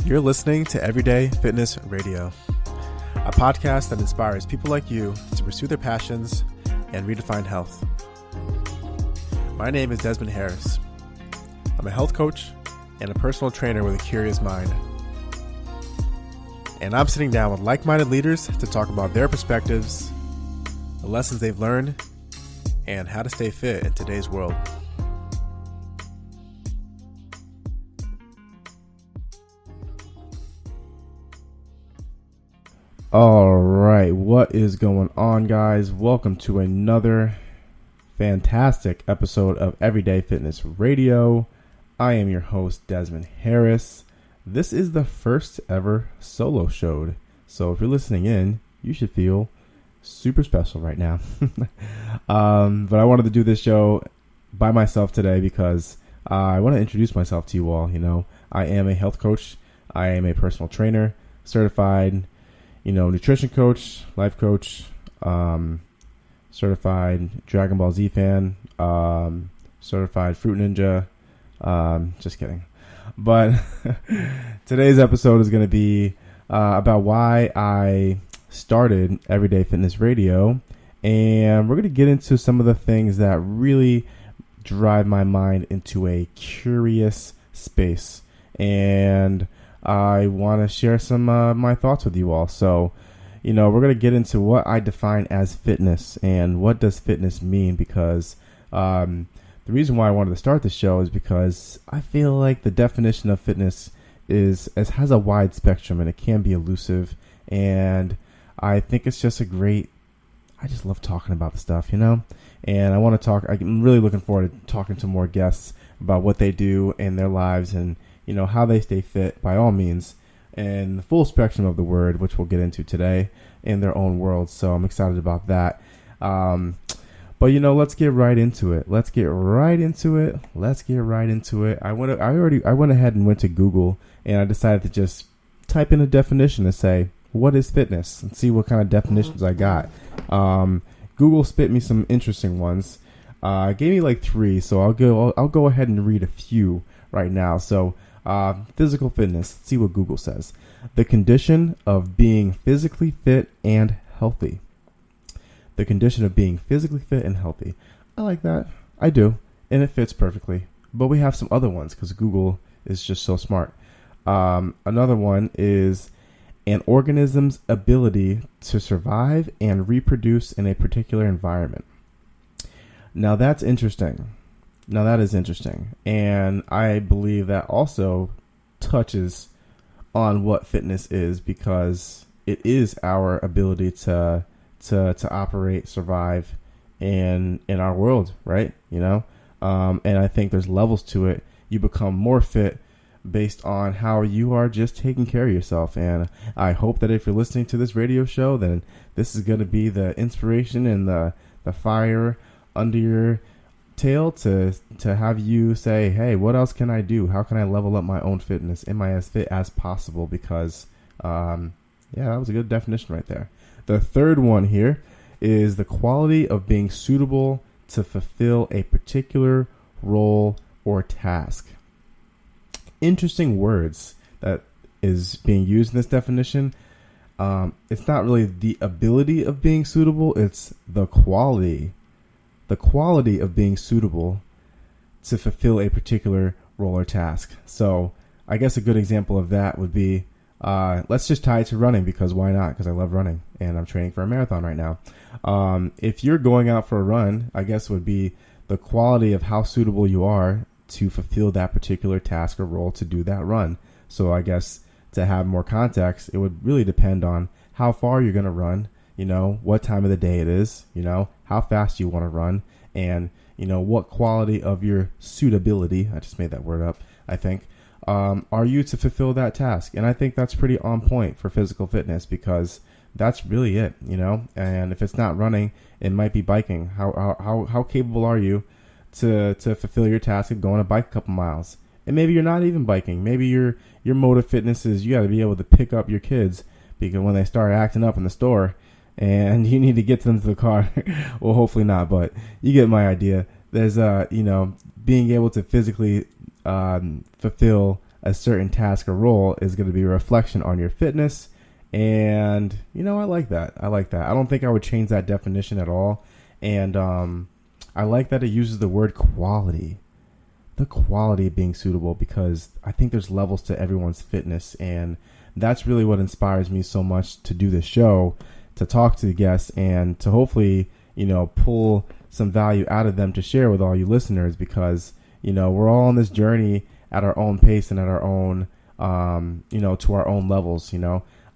You're listening to Everyday Fitness Radio, a podcast that inspires people like you to pursue their passions and redefine health. My name is Desmond Harris. I'm a health coach and a personal trainer with a curious mind. And I'm sitting down with like-minded leaders to talk about their perspectives, the lessons they've learned, and how to stay fit in today's world. All right, what is going on, guys? Welcome to another fantastic episode of Everyday Fitness Radio. I am your host, Desmond Harris. This is the first ever solo show, so if you're listening in, you should feel super special right now. But I wanted to do this show by myself today because I want to introduce myself to you all. You know, I am a health coach. I am a personal trainer, certified nutrition coach, life coach, certified Dragon Ball Z fan, certified Fruit Ninja. Just kidding. But today's episode is going to be about why I started Everyday Fitness Radio. And we're going to get into some of the things that really drive my mind into a curious space. And I want to share some my thoughts with you all. So, we're going to get into what I define as fitness and what does fitness mean, because the reason why I wanted to start the show is because I feel like the definition of fitness has a wide spectrum and it can be elusive. And I think it's just I just love talking about the stuff, and I want to talk. I'm really looking forward to talking to more guests about what they do in their lives and how they stay fit, by all means, and the full spectrum of the word, which we'll get into today, in their own world. So I'm excited about that. But let's get right into it. I went ahead and went to Google, and I decided to just type in a definition and say, what is fitness, and see what kind of definitions I got. Google spit me some interesting ones. Gave me like 3, so I'll go ahead and read a few right now. So physical fitness, let's see what Google says. The condition of being physically fit and healthy. The condition of being physically fit and healthy. I like that. I do. And it fits perfectly. But we have some other ones because Google is just so smart. Another one is an organism's ability to survive and reproduce in a particular environment. Now that's interesting. That is interesting. And I believe that also touches on what fitness is, because it is our ability to operate, survive in our world, right? And I think there's levels to it. You become more fit based on how you are just taking care of yourself. And I hope that if you're listening to this radio show, then this is going to be the inspiration and the fire under your tail to have you say, hey, what else can I do? How can I level up my own fitness? Am I as fit as possible? Because that was a good definition right there. The third one here is the quality of being suitable to fulfill a particular role or task. Interesting words that is being used in this definition. It's not really the ability of being suitable, it's the quality of being suitable to fulfill a particular role or task. So I guess a good example of that would be, let's just tie it to running, because why not? Because I love running and I'm training for a marathon right now. If you're going out for a run, I guess it would be the quality of how suitable you are to fulfill that particular task or role to do that run. So I guess to have more context, it would really depend on how far you're going to run, what time of the day it is, how fast you want to run, and, what quality of your suitability, I just made that word up, I think, are you to fulfill that task? And I think that's pretty on point for physical fitness, because that's really it, and if it's not running, it might be biking. How capable are you to fulfill your task of going to bike a couple miles? And maybe you're not even biking. Maybe your mode of fitness is you got to be able to pick up your kids, because when they start acting up in the store and you need to get them to the car, well, hopefully not, but you get my idea. There's being able to physically fulfill a certain task or role is going to be a reflection on your fitness. And, I like that. I don't think I would change that definition at all. And I like that it uses the word quality. The quality of being suitable, because I think there's levels to everyone's fitness. And that's really what inspires me so much to do this show, to talk to the guests and to hopefully, pull some value out of them to share with all you listeners, because, we're all on this journey at our own pace and at our own, to our own levels.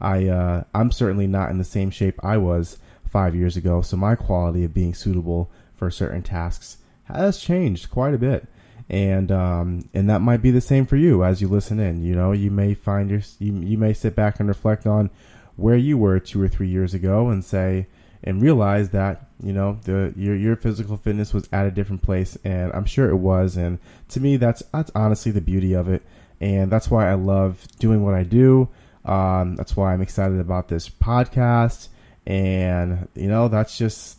I'm certainly not in the same shape I was 5 years ago. So my quality of being suitable for certain tasks has changed quite a bit. And that might be the same for you as you listen in. You may find you may sit back and reflect on where you were 2 or 3 years ago and realize that, your physical fitness was at a different place. And I'm sure it was. And to me, that's honestly the beauty of it. And that's why I love doing what I do. That's why I'm excited about this podcast. And, that's just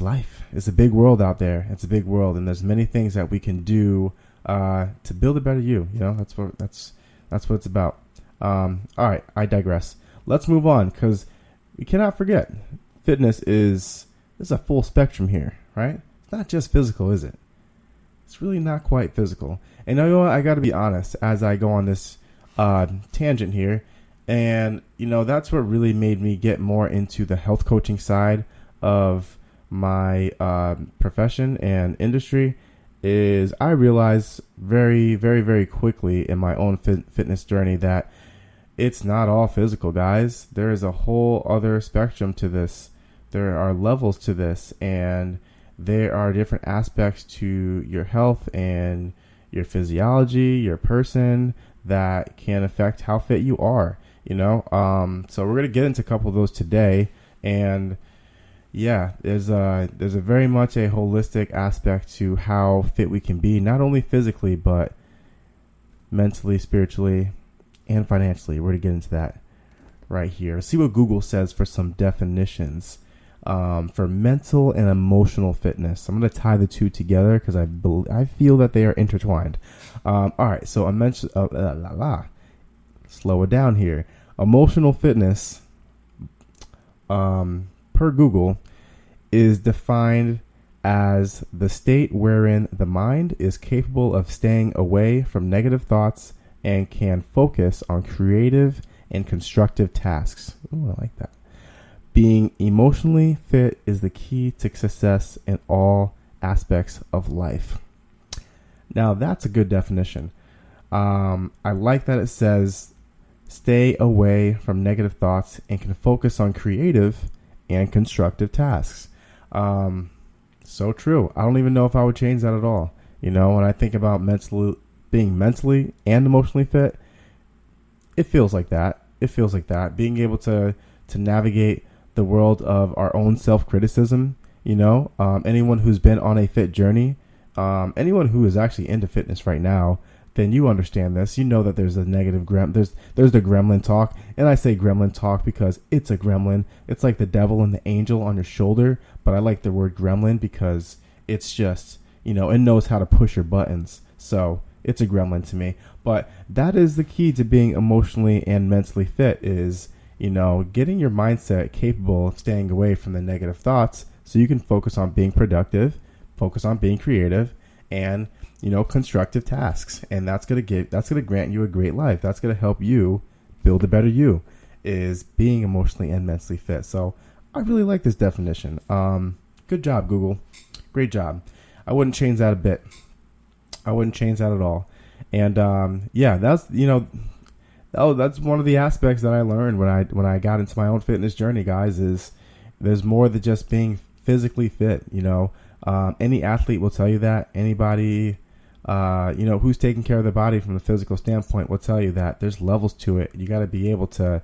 life. It's a big world out there. It's a big world. And there's many things that we can do, to build a better you. That's what it's about. All right. I digress. Let's move on, because we cannot forget fitness is a full spectrum here, right? It's not just physical, is it? It's really not quite physical. And you know what? I got to be honest as I go on this tangent here. And, that's what really made me get more into the health coaching side of my profession and industry. Is I realized very, very, very quickly in my own fitness journey that it's not all physical, guys. There is a whole other spectrum to this. There are levels to this, and there are different aspects to your health and your physiology, your person, that can affect how fit you are, So we're going to get into a couple of those today. And yeah, there's a very much a holistic aspect to how fit we can be, not only physically, but mentally, spiritually, and financially. We're going to get into that right here. Let's see what Google says for some definitions for mental and emotional fitness. I'm going to tie the two together because I feel that they are intertwined. All right, so I mentioned slow it down here. Emotional fitness, per Google, is defined as the state wherein the mind is capable of staying away from negative thoughts and can focus on creative and constructive tasks. Ooh, I like that. Being emotionally fit is the key to success in all aspects of life. Now, that's a good definition. I like that it says stay away from negative thoughts and can focus on creative and constructive tasks. So true. I don't even know if I would change that at all. When I think about being mentally and emotionally fit, it feels like that. Being able to navigate the world of our own self-criticism, anyone who's been on a fit journey, anyone who is actually into fitness right now, then you understand this. You know that there's a negative there's the gremlin talk. And I say gremlin talk because it's a gremlin. It's like the devil and the angel on your shoulder. But I like the word gremlin because it's just, it knows how to push your buttons. So it's a gremlin to me. But that is the key to being emotionally and mentally fit is, getting your mindset capable of staying away from the negative thoughts so you can focus on being productive, focus on being creative, and constructive tasks. And that's going to grant you a great life. That's going to help you build a better you, is being emotionally and mentally fit. So I really like this definition. Good job, Google. Great job. I wouldn't change that a bit. I wouldn't change that at all. And that's that's one of the aspects that I learned when I got into my own fitness journey, guys, is there's more than just being physically fit. Any athlete will tell you that. Anybody who's taking care of their body from a physical standpoint will tell you that there's levels to it. You got to be able to,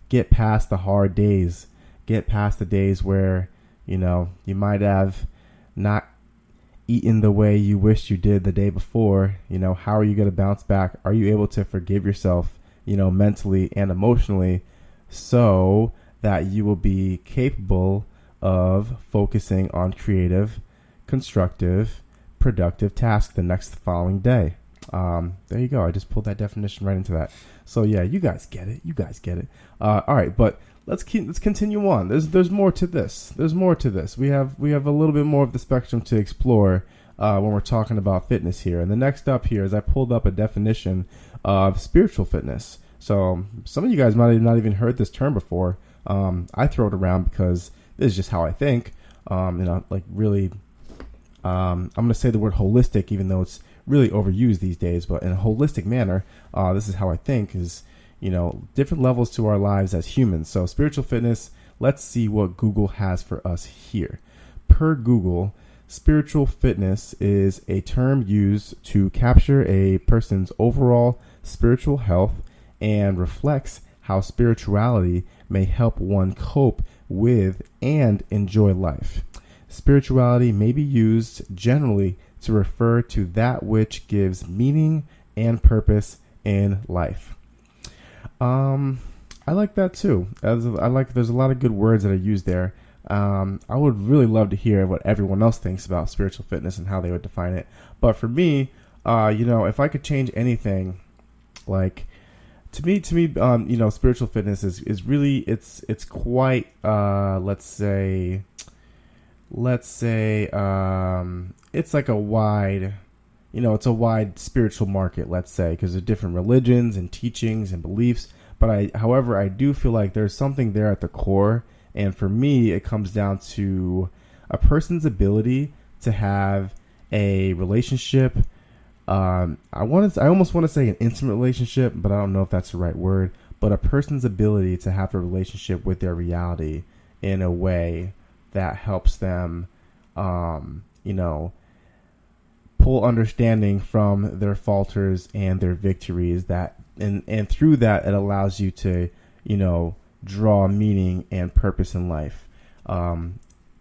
get past the hard days, get past the days where, you might have not eaten the way you wished you did the day before. How are you going to bounce back? Are you able to forgive yourself, mentally and emotionally, so that you will be capable of focusing on creative, constructive, productive tasks the next following day? There you go. I just pulled that definition right into that. So yeah, you guys get it. You guys get it. All right, but let's continue on. There's more to this. There's more to this. We have a little bit more of the spectrum to explore when we're talking about fitness here. And the next up here is I pulled up a definition of spiritual fitness. So some of you guys might have not even heard this term before. I throw it around because this is just how I think. Like really, I'm going to say the word holistic, even though it's really overused these days, but in a holistic manner, this is how I think is, different levels to our lives as humans. So spiritual fitness, let's see what Google has for us here. Per Google, spiritual fitness is a term used to capture a person's overall spiritual health and reflects how spirituality may help one cope with and enjoy life. Spirituality may be used generally to refer to that which gives meaning and purpose in life. I like that too. There's a lot of good words that are used there. I would really love to hear what everyone else thinks about spiritual fitness and how they would define it. But for me, if I could change anything, like to me, spiritual fitness is really it's quite let's say it's like a wide, it's a wide spiritual market, let's say, because of different religions and teachings and beliefs. But however, I do feel like there's something there at the core. And for me, it comes down to a person's ability to have a relationship. I almost want to say an intimate relationship, but I don't know if that's the right word. But a person's ability to have a relationship with their reality in a way that helps them, pull understanding from their falters and their victories. And through that, it allows you to, draw meaning and purpose in life.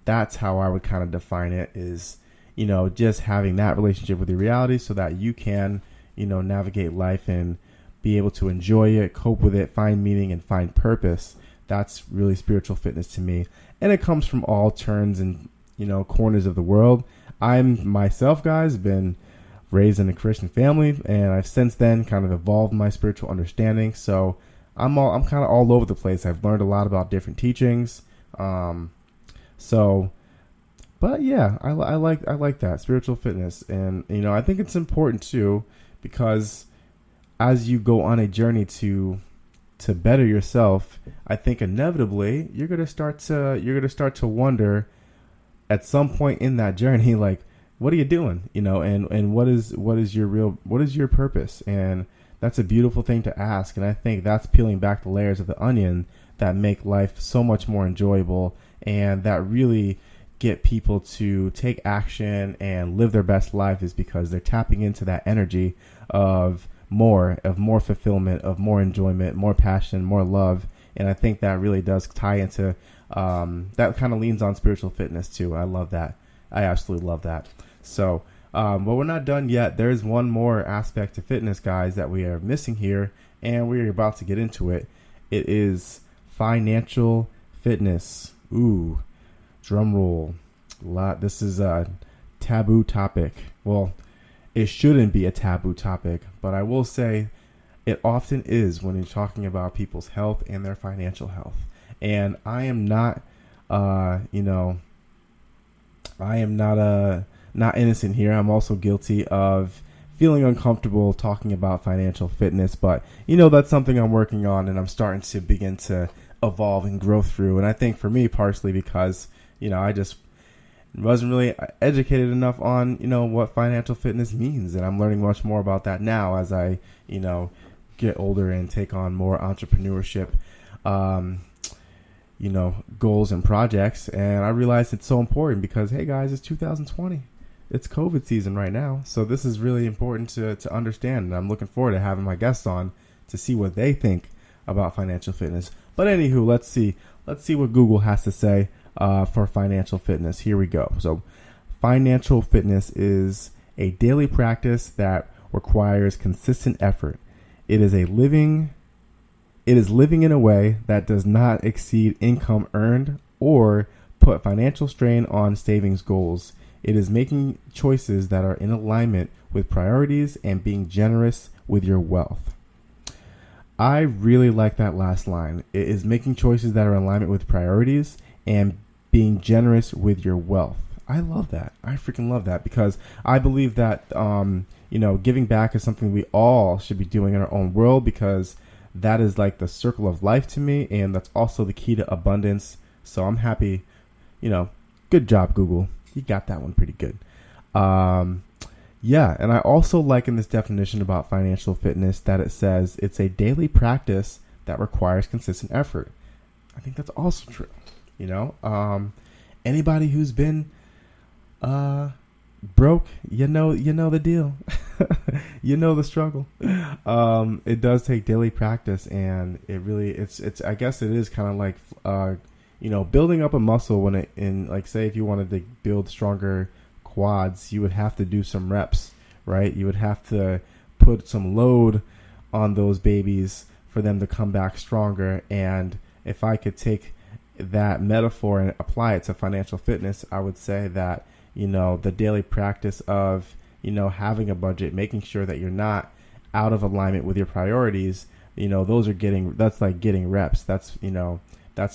That's how I would kind of define it, is, just having that relationship with your reality so that you can, navigate life and be able to enjoy it, cope with it, find meaning and find purpose. That's really spiritual fitness to me. And it comes from all turns and, corners of the world. I'm myself, guys, been raised in a Christian family, and I've since then kind of evolved my spiritual understanding. So I'm kind of all over the place. I've learned a lot about different teachings. But yeah, I like that spiritual fitness. And, I think it's important too, because as you go on a journey to better yourself, I think inevitably you're going to start to wonder at some point in that journey, like, what are you doing? And what is your purpose? And that's a beautiful thing to ask. And I think that's peeling back the layers of the onion that make life so much more enjoyable, and that really get people to take action and live their best life, is because they're tapping into that energy of more fulfillment, of more enjoyment, more passion, more love. And I think that really does tie into, that kind of leans on spiritual fitness too. I love that. I absolutely love that. So, but we're not done yet. There's one more aspect to fitness, guys, that we are missing here, and we're about to get into it. It is financial fitness. Ooh, drum roll. This is a taboo topic. Well, it shouldn't be a taboo topic, but I will say it often is when you're talking about people's health and their financial health. And I am not, not innocent here. I'm also guilty of feeling uncomfortable talking about financial fitness, but that's something I'm working on, and I'm starting to begin to evolve and grow through. And I think for me, partially because, I just wasn't really educated enough on, what financial fitness means. And I'm learning much more about that now as I, get older and take on more entrepreneurship, goals and projects. And I realized it's so important because, hey guys, it's 2020. It's COVID season right now. So this is really important to understand. And I'm looking forward to having my guests on to see what they think about financial fitness. But anywho, let's see what Google has to say for financial fitness. Here we go. So financial fitness is a daily practice that requires consistent effort. It is living in a way that does not exceed income earned or put financial strain on savings goals. It is making choices that are in alignment with priorities and being generous with your wealth. I really like that last line. It is making choices that are in alignment with priorities and being generous with your wealth. I love that. I freaking love that, because I believe that, giving back is something we all should be doing in our own world, because that is like the circle of life to me. And that's also the key to abundance. So I'm happy, good job, Google. You got that one pretty good. Yeah, and I also like in this definition about financial fitness that it says it's a daily practice that requires consistent effort. I think that's also true. Anybody who's been broke, you know the deal. You know the struggle. It does take daily practice, and it's I guess it is kind of like building up a muscle say if you wanted to build stronger quads, you would have to do some reps, right? You would have to put some load on those babies for them to come back stronger. And if I could take that metaphor and apply it to financial fitness, I would say that, the daily practice of, having a budget, making sure that you're not out of alignment with your priorities, that's like getting reps. That's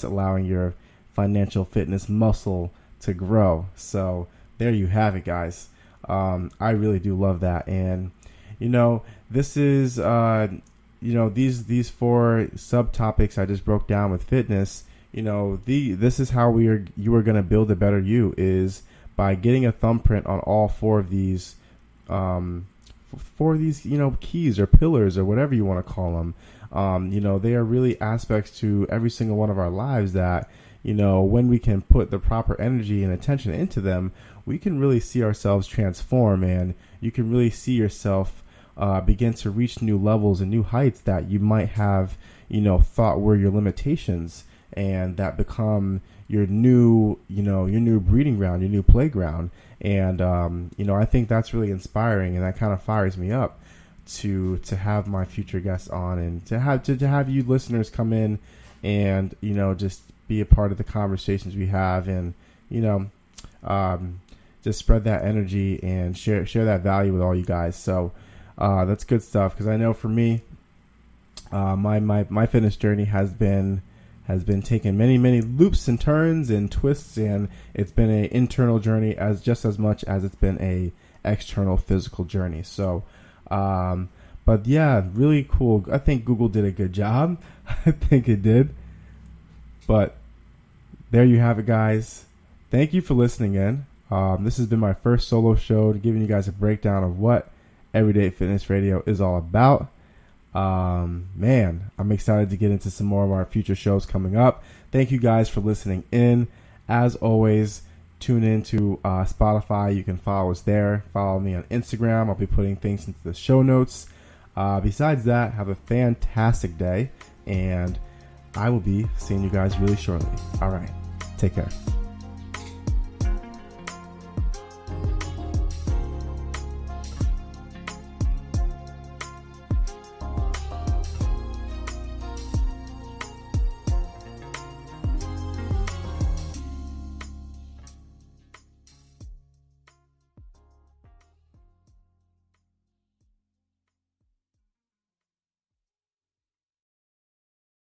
allowing your financial fitness muscle to grow. So there you have it, guys. I really do love that. And, this is, these 4 subtopics I just broke down with fitness. This is how you are going to build a better you, is by getting a thumbprint on all 4 of these, keys or pillars or whatever you want to call them. They are really aspects to every single one of our lives that, when we can put the proper energy and attention into them, we can really see ourselves transform, and you can really see yourself begin to reach new levels and new heights that you might have, thought were your limitations, and that become your new breeding ground, your new playground. And, I think that's really inspiring, and that kind of fires me up to have my future guests on, and to have you listeners come in and, just be a part of the conversations we have, and, just spread that energy and share that value with all you guys. So, that's good stuff. 'Cause I know for me, my fitness journey has been taking many loops and turns and twists, and it's been an internal journey as much as it's been a external physical journey. So, but yeah, really cool. I think Google did a good job. I think it did. But there you have it, guys. Thank you for listening in. This has been my first solo show, giving you guys a breakdown of what Everyday Fitness Radio is all about. Man, I'm excited to get into some more of our future shows coming up. Thank you guys for listening in. As always, tune in to Spotify. You can follow us there. Follow me on Instagram. I'll be putting things into the show notes. Besides that, have a fantastic day, and I will be seeing you guys really shortly. All right, take care.